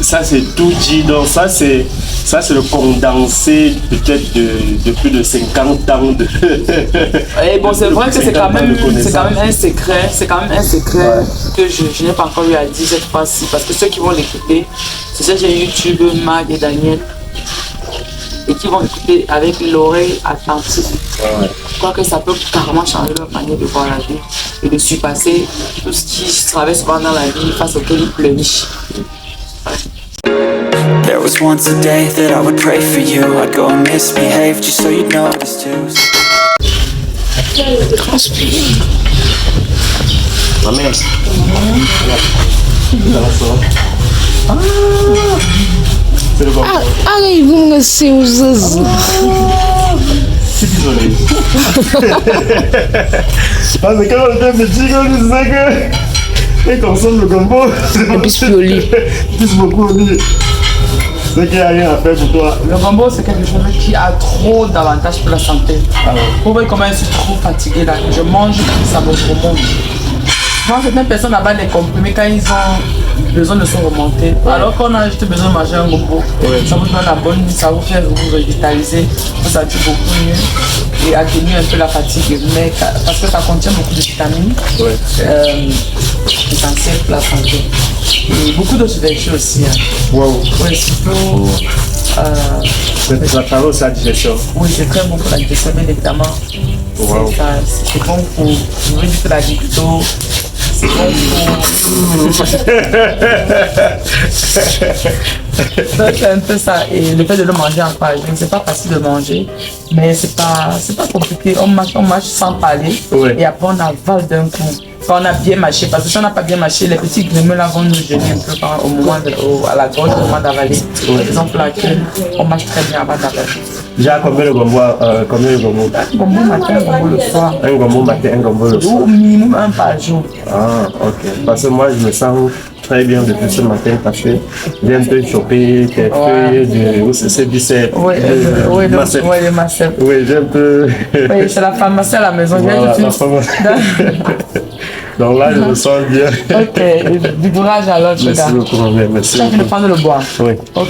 ça c'est tout dit. Donc ça c'est le condensé peut-être de plus de 50 ans de. Et bon, c'est vrai que c'est quand même un secret. C'est quand même un secret que je n'ai pas encore eu à dire cette fois-ci. Parce que ceux qui vont l'écouter, c'est ces gens YouTube, Mag et Daniel, et qui vont écouter avec l'oreille attentive. Je crois que ça peut carrément changer leur manière de voir la vie et de surpasser tout ce qui traverse souvent dans la vie face auquel ils pleurnichent. There was once a day that I would pray for you. I'd go and misbehave just so you'd notice too. Ma mère. C'est le bon. Ai, vão ser os azul. Je suis désolé. Parce que quand on était petit, on disait que consomme le gombo. Et puis spioli. Plus beaucoup oli. C'est qu'il n'y a rien à faire pour toi. Le gombo, c'est quelque chose qui a trop d'avantages pour la santé. Vous voyez comment je suis trop fatiguée là. Je mange, ça me remonte. Moi, certaines personnes là-bas des comprimés quand ils ont besoin de se remonter. Alors qu'on a juste besoin de manger un gombo, ça vous donne la bonne nuit, ça vous fait vous revitaliser, ça tue beaucoup mieux et atténue un peu la fatigue. Mais parce que ça contient beaucoup de vitamines essentielles pour la santé. Et beaucoup d'autres vertus aussi. Wow. Oui, surtout. Ça travaille aussi à la digestion. Oui, c'est très bon pour la digestion, bien évidemment. Wow. C'est bon pour nourrir de la libido. C'est bon pour. Donc, c'est un peu ça. Et le fait de le manger en page, c'est pas facile de manger, mais c'est pas compliqué. On mange sans parler et après on avale d'un coup. Quand on a bien mâché, parce que si on n'a pas bien mâché, les petits grémeux là vont nous gêner un peu au moment à la gorge au moment d'avaler. Par exemple, là, on mange très bien avant d'avaler. Déjà, combien de gombo Un gombo matin, un gombo le soir. Un gombo matin, un gombo le soir. Au minimum un par jour. Ah, ok. Parce que moi, je me sens très bien depuis ce matin parce que j'ai un peu chopé tes feuilles de. C'est du cèpe. Oui, le macep. Oui, j'ai un peu. Oui, c'est la pharmacie à la maison. Voilà, la pharmacie. Donc là, je me sens bien. Ok, du courage alors, tu Merci beaucoup, ma mère. Merci. Tu as envie de prendre le bois? Oui, ok.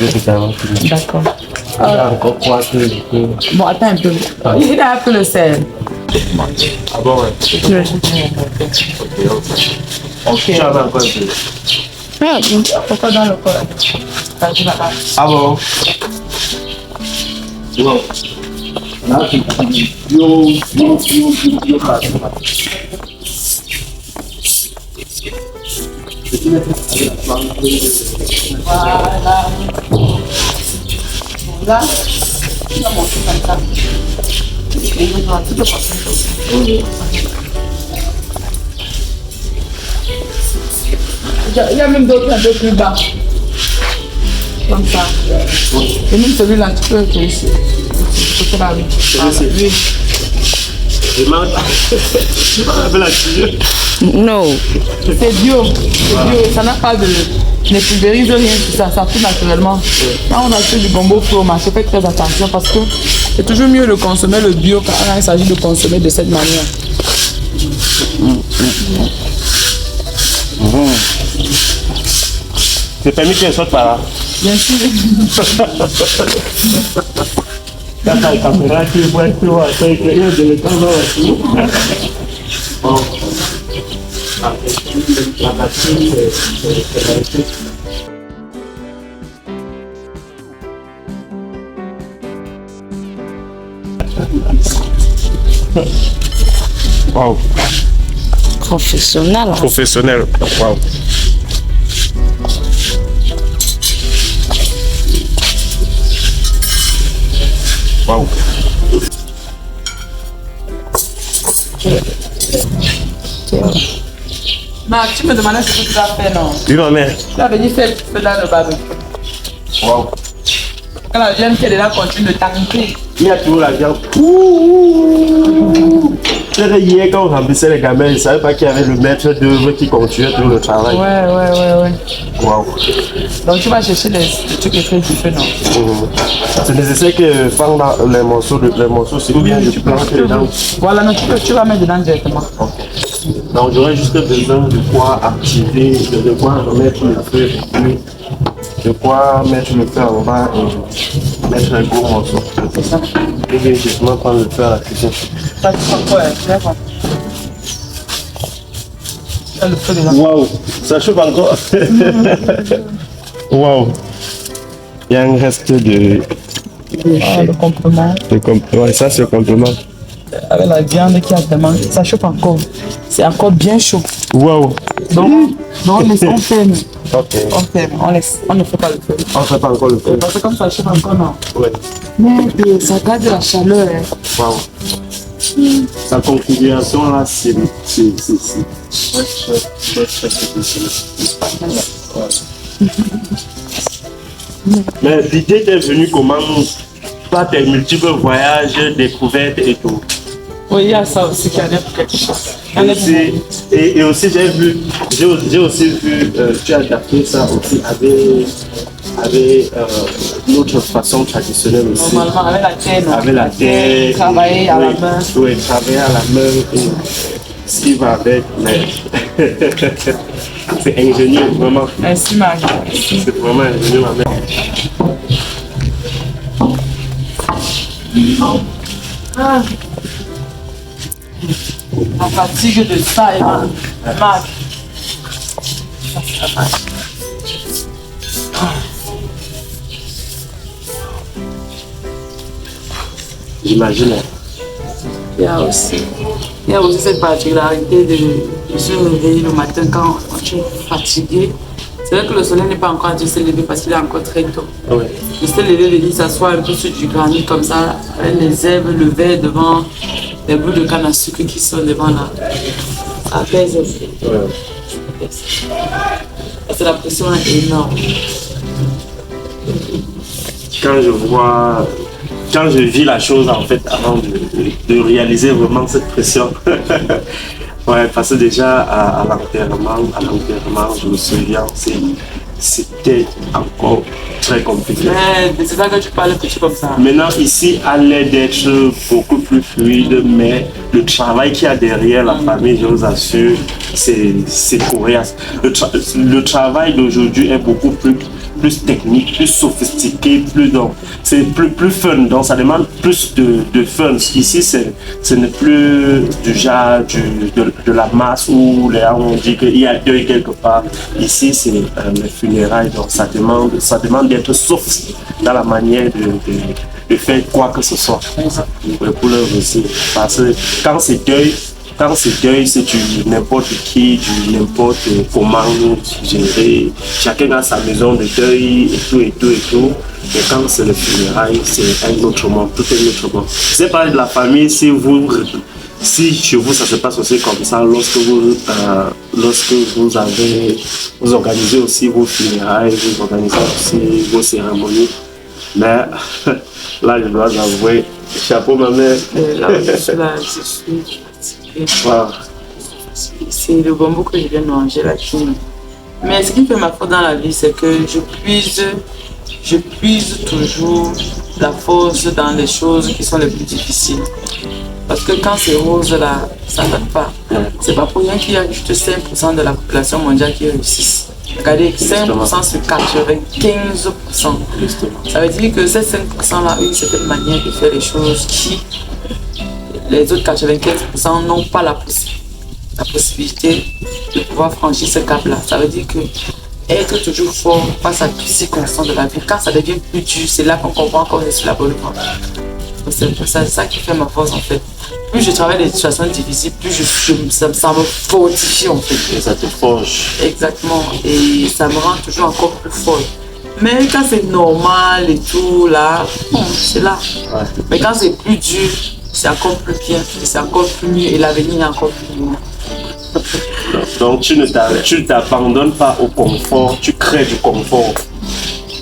D'accord. Encore quoi que je peux. Bon, attends un peu. Il a appris le sel. Ah bon, ouais. Ok. Tu en as encore un peu. Ah, pourquoi dans le corps? Ah bon? Wow. Là, c'est bio. Voilà. Là, tu vas monter comme ça. Et nous allons tout le il y a même d'autres un peu plus bas. Comme ça. Et même celui-là, tu peux que ici. C'est là, oui. Oui. Je mange. Je mange la tire. Non. C'est bio. Ça n'a pas de. Ne pulvérise rien, tout ça. Ça pousse naturellement. Quand on achète du gombo pour au marché, faites très attention parce que c'est toujours mieux de consommer le bio quand il s'agit de consommer de cette manière. C'est permis qu'elle sorte par là. Bien sûr. Quand tu as caméra, tu vois que tu vas éclairer de l'état aussi. Bon. La batterie, c'est wow. Professionnel. Hein? Professionnel. Wow. Wow. Marc, tu me demandais ce que tu vas faire, non? Oui, ma mère. Tu avais dit faire dans le barbecue. Wow. Quand la viande qui est là continue de tanker. Il y a toujours la viande. C'est que hier, quand on remplissait les gamins, ils ne savaient pas qu'il y avait le maître d'œuvre qui continuait tout le travail. Ouais. Wow. Donc tu vas chercher les trucs très différents, non? C'est nécessaire que faire les morceaux, c'est bien de planter dedans. Voilà, non, tu vas mettre dedans directement. Ok. Donc j'aurais juste besoin de quoi activer, de quoi remettre le feu. Je crois mettre le feu en bas et mettre un gros morceau. C'est ça. Et bien, justement, prendre le feu à la cuisson. Ça, tu prends quoi, d'accord. Là, le feu déjà. Waouh, ça chauffe encore. Waouh. Il y a un reste de. Ah, le complément. Ouais, ça c'est le complément. Avec la viande qui a tellement. Ça chauffe encore. C'est encore bien chaud. Waouh. Donc on ferme. Ok. On ferme. On laisse. On ne fait pas le feu. On ne fait pas encore le feu. Parce que comme ça chauffe encore, non. Ouais. Mais ça garde la chaleur. Hein. Waouh. Sa configuration là, c'est. Mais l'idée t'est venue comment? Par tes multiples voyages, découvertes et tout. Oui, il y a ça aussi qui a l'air pour quelque chose. Et aussi, j'ai aussi vu, tu as adapté ça aussi avec notre façon traditionnelle aussi. Normalement, avec la terre, non? Avec la terre. Travailler à la main. Oui, travailler à la main. Et ce qui va avec, mais c'est ingénieux, vraiment. Merci, Marie. C'est vraiment ingénieux, ma mère. La fatigue de ça, Emma. Marc. J'imagine. Il y a aussi cette particularité de se réveiller le matin quand tu es fatigué. C'est vrai que le soleil n'est pas encore dû se lever parce qu'il est encore très tôt. Oui. De se lever, venir s'asseoir un peu sur du granit comme ça, avec les herbes, le verre devant, les bouts de canne à sucre qui sont devant là. Ça apaise aussi. Ouais. Parce que la pression est énorme. Quand je vis la chose en fait avant de réaliser vraiment cette pression. Ouais, parce que déjà à l'enterrement, je me souviens, c'était encore très compliqué. Mais c'est ça que tu parles petit comme ça. Maintenant ici, à l'aide d'être beaucoup plus fluide, mais le travail qu'il y a derrière la famille, je vous assure, c'est coriace. Le travail d'aujourd'hui est beaucoup plus technique, plus sophistiqué, c'est plus fun, donc ça demande plus de fun. Ici, ce n'est plus du genre de la masse où les gens ont dit qu'il y a deuil quelque part. Ici, c'est les funérailles, donc ça demande d'être soft dans la manière de faire quoi que ce soit. Pour leur aussi. Parce que quand c'est deuil, c'est du n'importe qui, du n'importe comment gérer. Chacun a sa maison de deuil et tout. Mais quand c'est le funérail, c'est un autre monde, tout un autre monde. C'est pas de la famille, si chez vous ça se passe aussi comme ça, lorsque vous organisez aussi vos funérailles, vous organisez aussi vos cérémonies. Mais là, je dois avouer, chapeau ma mère. Là, je suis fatiguée. Wow. C'est le bambou que je viens de manger là. Mais ce qui fait ma faute dans la vie, c'est que je puise toujours la force dans les choses qui sont les plus difficiles. Parce que quand c'est rose là, ça ne donne pas. C'est pas pour rien qu'il y a juste 5% de la population mondiale qui réussissent. Regardez, 5% sur 95%. Ça veut dire que ces 5% là ont une certaine manière de faire les choses qui, les autres 95% n'ont pas la possibilité de pouvoir franchir ce cap-là. Ça veut dire que être toujours fort face à toutes les circonstances de la vie, quand ça devient plus dur, c'est là qu'on comprend qu'on est sur la bonne voie. C'est ça qui fait ma force en fait. Plus je travaille des situations difficiles, plus ça me fortifie en fait. Et ça te forge. Exactement. Et ça me rend toujours encore plus fort. Mais quand c'est normal et tout là, c'est là. Ouais. Mais quand c'est plus dur, c'est encore plus bien, c'est encore plus mieux et l'avenir est encore plus mieux. Donc tu ne t'abandonnes pas au confort, tu crées du confort.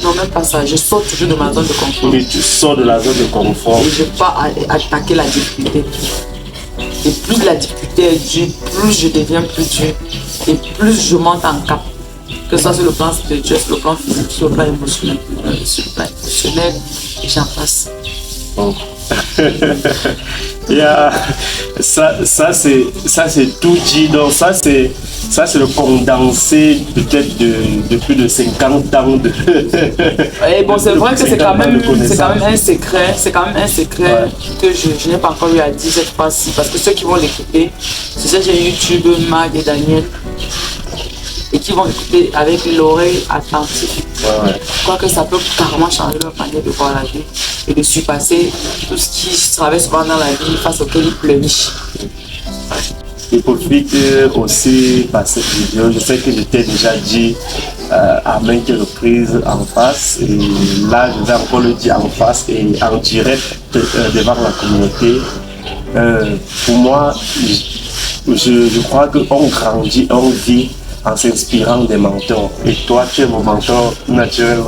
Non, même pas ça, je sors toujours de ma zone de confort. Mais tu sors de la zone de confort. Et je pars attaquer la difficulté. Et plus la difficulté est dure, plus je deviens plus dur. Et plus je monte en cap. Que ce soit sur le plan spirituel, sur le plan physique, sur le plan émotionnel, et j'en passe. Bon. Ça c'est tout dit. Donc ça Ça, c'est le condensé peut-être de plus de 50 ans de. Et bon, c'est vrai que c'est quand même un secret. C'est quand même un secret que je n'ai pas encore eu à dire cette fois-ci. Parce que ceux qui vont l'écouter, c'est cette chaîne YouTube, Mag et Daniel, et qui vont l'écouter avec l'oreille attentive. Je crois que ça peut carrément changer leur manière de voir la vie et de surpasser tout ce qui traverse souvent dans la vie face auquel ils pleurnichent. Je profite aussi par cette vidéo. Je sais que je t'ai déjà dit à maintes reprises en face, et là je vais encore le dire en face et en direct devant la communauté. Pour moi, je crois qu'on grandit, on vit en s'inspirant des mentors. Et toi, tu es mon mentor naturel.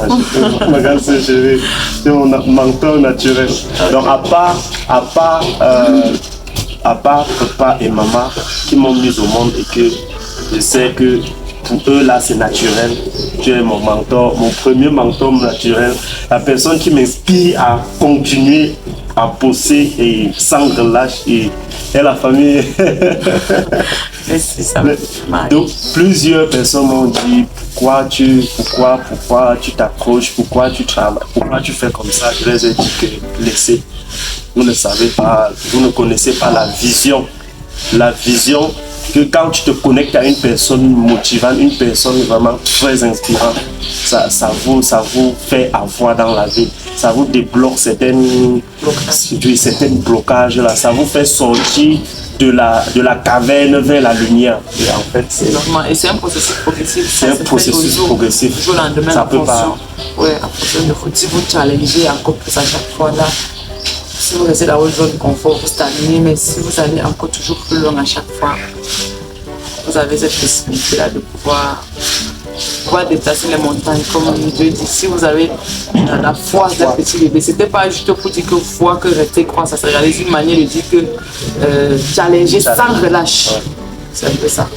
Regarde ce cheveux, tu es mon mentor naturel. Donc à part papa et maman qui m'ont mis au monde et que je sais que pour eux là c'est naturel, tu es mon mentor, mon premier mentor naturel, la personne qui m'inspire à continuer à bosser et sans relâche et la famille. Donc plusieurs personnes m'ont dit pourquoi tu t'accroches, pourquoi tu travailles, pourquoi tu fais comme ça. Je les ai dit que laissez. Vous ne savez pas, vous ne connaissez pas la vision. La vision que quand tu te connectes à une personne motivante, une personne vraiment très inspirante, ça vous fait avoir dans la vie. Ça vous débloque certains blocages là. Ça vous fait sortir de la caverne vers la lumière. Et en fait, c'est normal. Et c'est un processus progressif. C'est un processus progressif. Toujours le lendemain, ça peut pas. Ouais, en fonction de si vous challengez encore plus à chaque fois là. Si vous restez dans votre zone de confort, vous stagnez, mais si vous allez encore toujours plus loin à chaque fois, vous avez cette possibilité-là de pouvoir déplacer les montagnes, comme Dieu dit. Si vous avez la foi d'un petit bébé, c'était pas juste pour dire que foi, que rester croire, ça serait une manière de dire que challenger sans relâche. C'est un peu ça.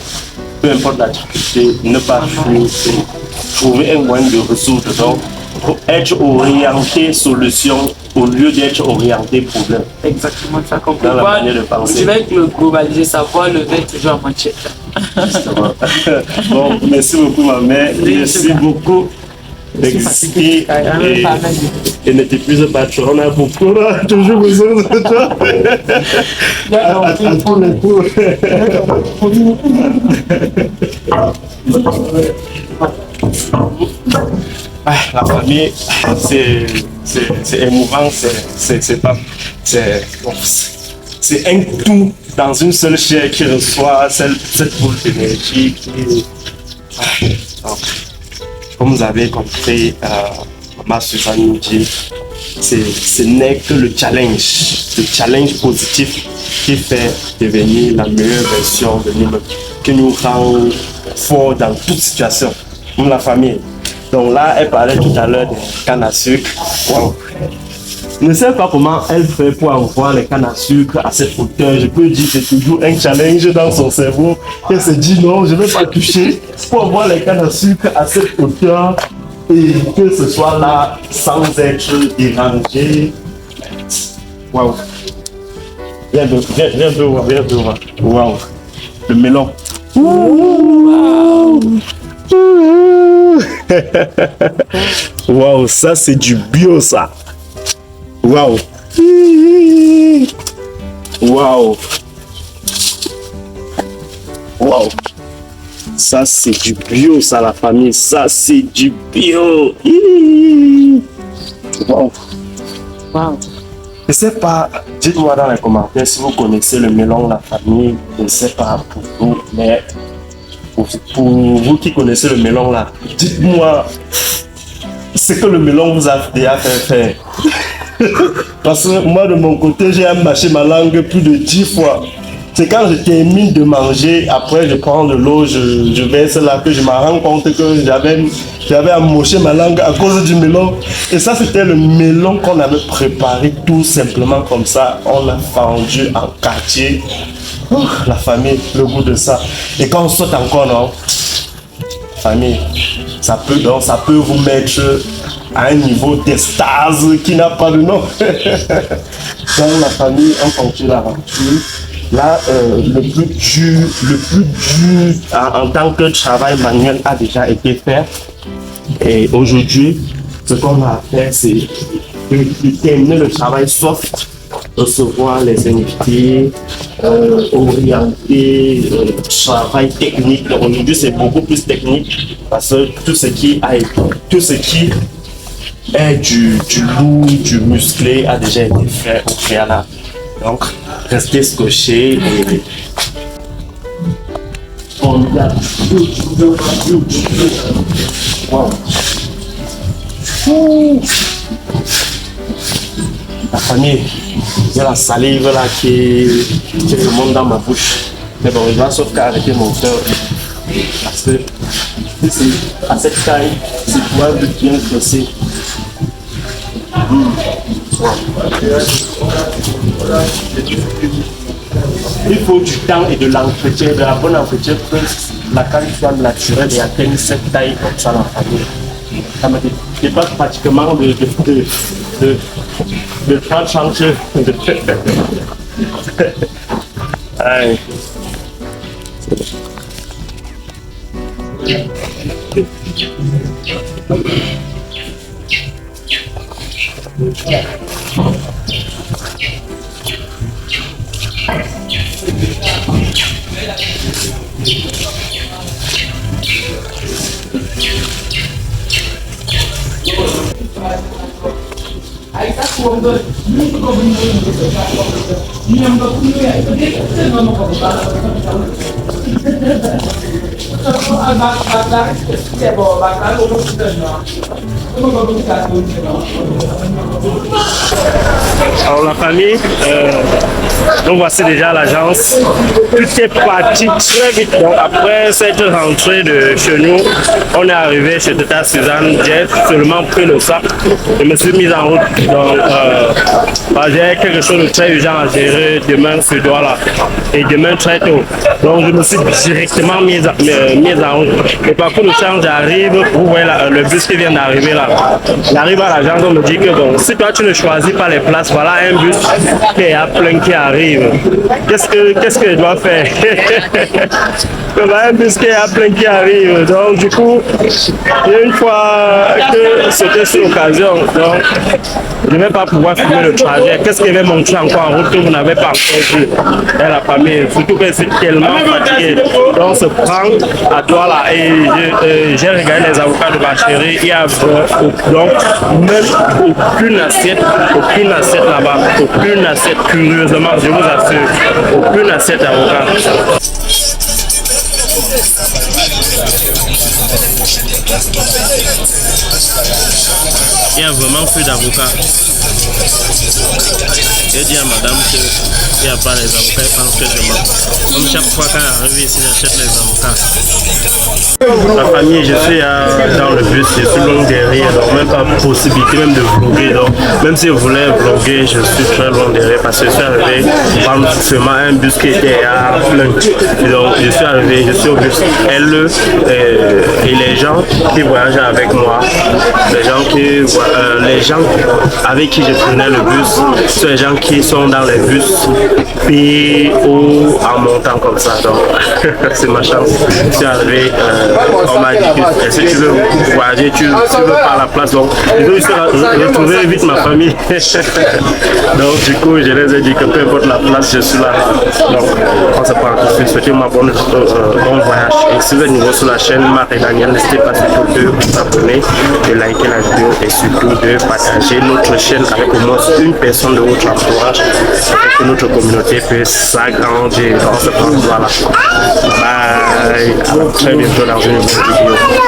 Peu importe la difficulté, ne pas fuir, trouver un moyen de résoudre. Donc, être orienté solution au lieu d'être orienté problème. Exactement, ça comprend. Dans la manière de penser. Je vais le globaliser, savoir le verre toujours à moitié. Bon, merci beaucoup ma mère, merci beaucoup d'exister et ne t'épuise pas trop. On a beaucoup là, toujours besoin de toi. À tous les coups. La famille, c'est émouvant, c'est un tout dans une seule chair qui reçoit cette boule d'énergie comme vous avez compris, Maman Suzanne nous dit, ce n'est que le challenge positif qui fait devenir la meilleure version de nous-mêmes, qui nous rend forts dans toute situation, comme la famille. Donc là, elle parlait tout à l'heure des cannes à sucre. Wow. Je ne sais pas comment elle fait pour avoir les cannes à sucre à cette hauteur. Je peux dire que c'est toujours un challenge dans son cerveau. Elle se dit non, je ne vais pas toucher pour avoir les cannes à sucre à cette hauteur et que ce soit là sans être dérangé. Waouh! Viens de voir. Waouh! Le melon. Waouh! Waouh, ça c'est du bio ça. Waouh. Waouh. Waouh. Ça c'est du bio ça la famille, ça c'est du bio. Waouh. Wow. Je sais pas, dites-moi dans les commentaires si vous connaissez le melon la famille, je ne sais pas pour vous, mais pour vous qui connaissez le melon là, dites-moi ce que le melon vous a déjà fait faire. Parce que moi de mon côté, j'ai mâché ma langue plus de 10 fois. C'est quand je termine de manger, après je prends de l'eau, je verse là que je me rends compte que j'avais amoché ma langue à cause du melon. Et ça c'était le melon qu'on avait préparé tout simplement comme ça. On l'a fendu en quartier. La famille, le goût de ça. Et quand on saute encore, non, famille, ça peut vous mettre à un niveau d'extase qui n'a pas de nom. Dans la famille, on continue l'aventure. Là, le plus dur en tant que travail manuel a déjà été fait. Et aujourd'hui, ce qu'on a fait, c'est de terminer le travail soft, recevoir les invités, orienter, travail technique. Aujourd'hui, c'est beaucoup plus technique parce que tout ce qui est du lourd, du musclé a déjà été fait au préalable. Donc, restez scotchés et on a wow. La famille, j'ai la salive là qui remonte dans ma bouche. Mais bon, je dois sauf qu'à arrêter mon cœur. Parce que à cette taille, c'est pouvoir bien creuser. Il faut du temps et de l'entretien, de la bonne entretien pour que la canne soit naturelle et atteigne cette taille comme ça dans la famille. Ça me dépasse pratiquement de 30 chantiers. Allez. Alors la famille, donc voici déjà l'agence. Tout est parti très vite. Donc après cette rentrée de chez nous, on est arrivé chez Tata Suzanne. J'ai seulement pris le sac et me suis mis en route. Donc j'ai quelque chose de très urgent à gérer demain ce doigt-là et demain très tôt. Donc je me suis directement mis en route. Le parcours de change arrive, vous voyez là, le bus qui vient d'arriver là. Il arrive à l'agence, on me dit que bon, si toi tu ne choisis pas les places, voilà un bus qui est à plein qui arrive. Qu'est-ce que je dois faire? Voilà un bus qui est à plein qui arrive. Donc du coup, une fois que c'était sur l'occasion, donc je ne vais pas pouvoir filmer le trajet. Qu'est-ce que je vais montrer encore en route que vous n'avez pas encore vu? Et la famille, surtout que c'est tellement fatigué. Donc on se prend à toi là et j'ai regardé les avocats de ma chérie. Il y a donc même aucune assiette là-bas, aucune assiette, curieusement, je vous assure, aucune assiette avocat. Il y a vraiment plus d'avocats. J'ai dit à madame qu'il n'y a pas les avocats, je pense que je mens. Comme chaque fois quand j'arrive ici, j'achète les avocats. La famille, je suis dans le bus, je suis loin derrière, donc même pas possibilité même de vlogger. Donc même si je voulais vlogger, je suis très loin derrière parce que je suis arrivé prendre seulement un bus qui était à plein. Donc je suis arrivé, je suis au bus LE et les gens qui voyageaient avec moi, les gens avec qui je prenais le bus, sont les gens qui sont dans les bus PO en montant comme ça. Donc c'est ma chance. Je suis arrivé, on m'a dit que si tu veux voyager, tu veux par la place. Donc je veux retrouver vite ma famille. Donc du coup je les ai dit que peu importe la place, je suis là. Donc on se parle tout de suite. Souhaitez-moi bon voyage. Et si vous êtes nouveau sur la chaîne Marc et Daniel, n'hésitez pas surtout de vous abonner, de liker la vidéo et surtout de partager notre chaîne avec au moins une personne de votre entourage afin que notre communauté puisse s'agrandir dans ce temps. Voilà. Bye. À très bientôt dans une nouvelle vidéo.